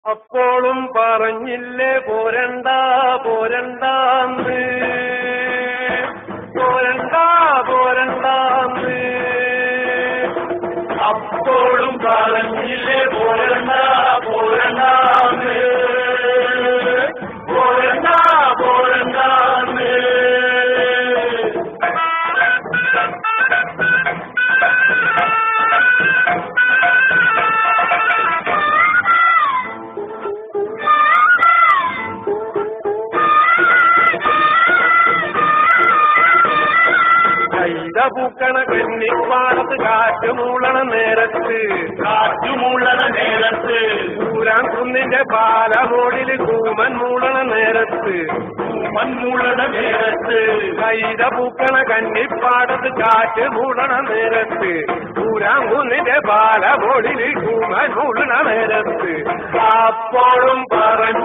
അപ്പോഴും പറഞ്ഞില്ലേ പോരണ്ട പോരണ്ടാന്ന്, പോരണ്ട പോരണ്ടാന്ന്. അപ്പോഴും പറഞ്ഞില്ലേ പോരണ്ട പോരണ്ടാന്ന്, പോരണ്ട പോരണ്ടാന്ന്. കൈത പൂക്കണ കന്നിപ്പാടത്ത് കാറ്റുമൂളണ നേരത്ത്, കാറ്റുമൂളണ നേരത്ത്, ഊരാൻ കുന്നിന്റെ പാലമോടില് കൂമൻ മൂളണ നേരത്ത്, മൺമൂളണ നേരത്ത്, കൈത പൂക്കണ കന്നിപ്പാടത്ത് കാറ്റ് മൂളണ നേരത്ത്, ഊരാൻ കുന്നിന്റെ പാലമോടില് കൂമൻ മൂളണ നേരത്ത്. അപ്പോഴും പറഞ്ഞ